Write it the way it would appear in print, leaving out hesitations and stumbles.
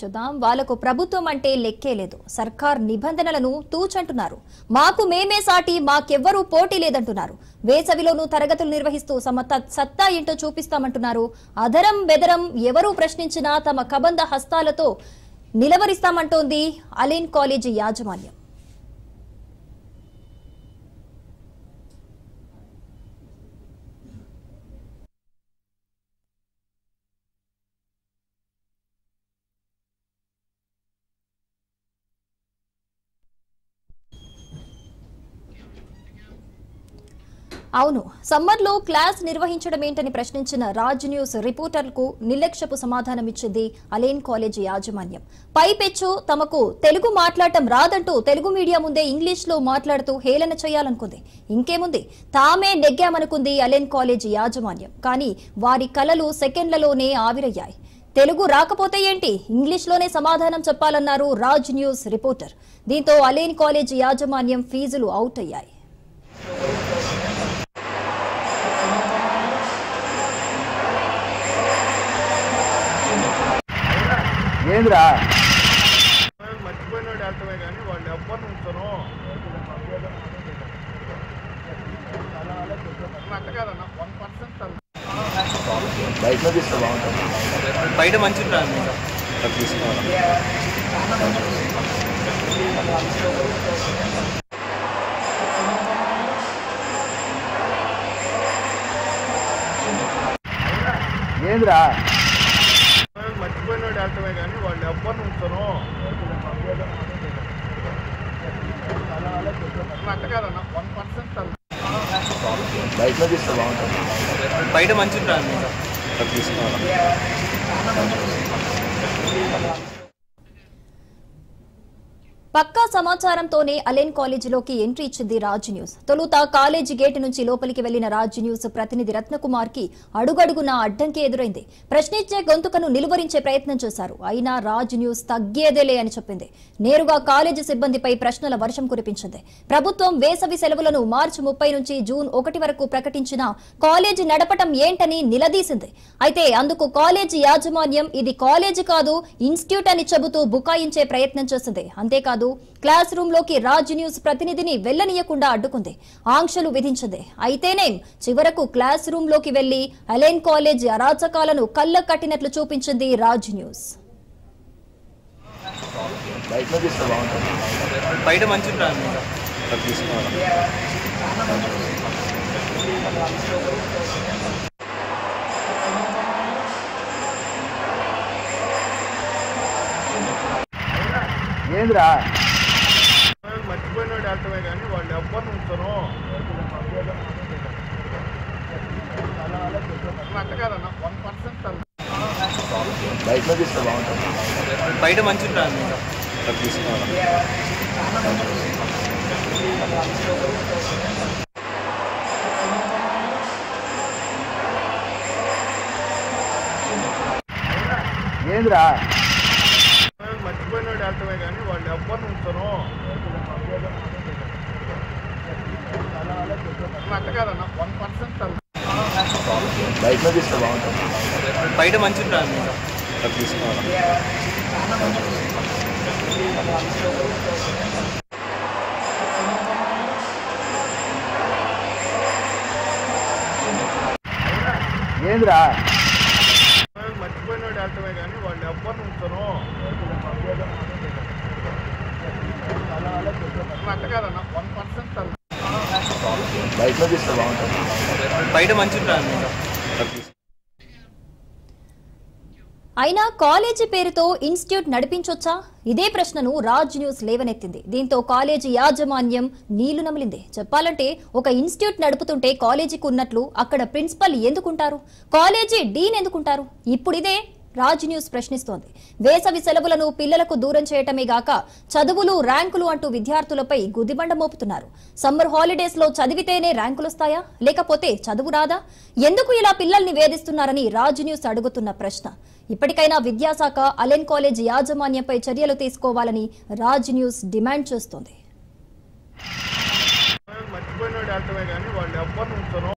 చూద్దాం. వాళ్లకు ప్రభుత్వం అంటే లెక్కే లేదు. సర్కార్ నిబంధనలను తూచంటున్నారు. మాకు మేమే సాటి, మాకెవ్వరూ పోటీ లేదంటున్నారు. వేసవిలోనూ తరగతులు నిర్వహిస్తూ సత్తా ఏంటో చూపిస్తామంటున్నారు. అదరం బెదరం ఎవరూ ప్రశ్నించినా తమ కబంధ హస్తాలతో నిలవరిస్తామంటోంది అలెన్ కాలేజీ యాజమాన్యం. అవును, సమ్మర్లో క్లాస్ నిర్వహించడం ఏంటని ప్రశ్నించిన రాజ్ న్యూస్ రిపోర్టర్లకు నిర్లక్ష్యపు సమాధానమిచ్చింది అలెన్ కాలేజీ యాజమాన్యం. పైపెచ్చు తమకు తెలుగు మాట్లాడటం రాదంటూ తెలుగు మీడియా ముందే ఇంగ్లీష్లో మాట్లాడుతూ హేళన చేయాలనుకుంది. ఇంకేముంది, తామే నెగ్గామనుకుంది అలెన్ కాలేజీ యాజమాన్యం. కానీ వారి కలలు సెకండ్లలోనే ఆవిరయ్యాయి. తెలుగు రాకపోతే ఏంటి, ఇంగ్లీష్లోనే సమాధానం చెప్పాలన్నారు రాజ్ న్యూస్ రిపోర్టర్. దీంతో అలెన్ కాలేజీ యాజమాన్యం ఫీజులు అవుట్ అయ్యాయి. ఏంద్రా మర్చిపోయినాడు వెళ్తామే కానీ వాళ్ళు ఎవ్వరు ఉంచరు. అట్ట కాదన్న 1% బయటలో తీస్తే బాగుంటుంది. బయట మంచి ఏంద్రా మర్చిపోయినాడు వెళ్తామే కానీ వాళ్ళు ఎవ్వరు ఉంచరు. అట్ట కాదన్న 1% బయటలో తీస్తే బాగుంటుంది. బయట మంచి పక్కా సమాచారంతోనే అలెన్ కాలేజీలోకి ఎంట్రీ ఇచ్చింది రాజ్ న్యూస్. తొలుత కాలేజీ గేటు నుంచి లోపలికి వెళ్లిన రాజ్ న్యూస్ ప్రతినిధి రత్నకుమార్ కి అడుగడుగునా అడ్డంకి ఎదురైంది. ప్రశ్నించే గొంతుకను నిలువరించే ప్రయత్నం చేశారు. అయినా రాజ్ న్యూస్ తగ్గేదేలే అని చెప్పింది. నేరుగా కాలేజీ సిబ్బందిపై ప్రశ్నల వర్షం కురిపించింది. ప్రభుత్వం వేసవి సెలవులను మార్చి 30 నుంచి జూన్ 1 వరకు ప్రకటించినా కాలేజీ నడపటం ఏంటని నిలదీసింది. అయితే అందుకు కాలేజీ యాజమాన్యం ఇది కాలేజీ కాదు, ఇన్స్టిట్యూట్ అని చెబుతూ బుకాయించే ప్రయత్నం చేసింది. అంతేకాదు, క్లాస్ రూమ్ లోకి రాజ్ న్యూస్ ప్రతినిధిని వెళ్లనీయకుండా అడ్డుకుంది, ఆంక్షలు విధించింది. అయితేనేం చివరకు క్లాస్ రూమ్ లోకి వెళ్లి అలెన్ కాలేజీ అరాచకాలను కళ్ళ కట్టినట్లు చూపించింది రాజ్ న్యూస్. బయట మంచి ఏంద్రా మర్చిపోయినాడు వెళ్తామే కానీ వాళ్ళు ఎవ్వరు ఉంచరు. అట్ట కాదన్న 1% బయటలో తీస్తే బాగుంటుంది. బయట మంచి ఏంద్రా మర్చిపోయినాడు వెళ్తామే కానీ వాళ్ళు ఎవ్వరు ఉంచరు. అట్ట కాదన్న 1% బయటలో తీస్తే బాగుంటుంది. బయట మంచి ఏంద్రా మర్చిపోయినాడు వెళ్తామే కానీ వాళ్ళు ఎవ్వరు ఉంచరు. అట్ట కాదన్న 1% బయటలో తీస్తే బాగుంటుంది. బయట మంచి అయినా కాలేజీ పేరుతో ఇన్స్టిట్యూట్ నడిపించొచ్చా? ఇదే ప్రశ్నను రాజ్ న్యూస్ లేవనెత్తింది. దీంతో కాలేజీ యాజమాన్యం నీళ్లు నమిలింది. చెప్పాలంటే ఒక ఇన్స్టిట్యూట్ నడుపుతుంటే కాలేజీకి ఉన్నట్లు అక్కడ ప్రిన్సిపల్ ఎందుకుంటారు, కాలేజీ డీన్ ఎందుకుంటారు? ఇప్పుడిదే రాజ్ న్యూస్ ప్రశ్నిస్తోంది. వేసవి సెలవులను పిల్లలకు దూరం చేయటమే గాక చదువులు ర్యాంకులు అంటూ విద్యార్థులపై గుదిబండ మోపుతున్నారు. సమ్మర్ హాలిడేస్ లో చదివితేనే ర్యాంకులొస్తాయా, లేకపోతే చదువు రాదా? ఎందుకు ఇలా పిల్లల్ని వేధిస్తున్నారని రాజ్ న్యూస్ అడుగుతున్న ప్రశ్న. ఇప్పటికైనా విద్యాశాఖ అలెన్ కాలేజ్ యాజమాన్యంపై చర్యలు తీసుకోవాలని రాజ్ న్యూస్ డిమాండ్ చేస్తోంది. మర్చిపోయినాడు వెళ్తామే కానీ వాళ్ళు ఎవ్వరు ఉంచరు.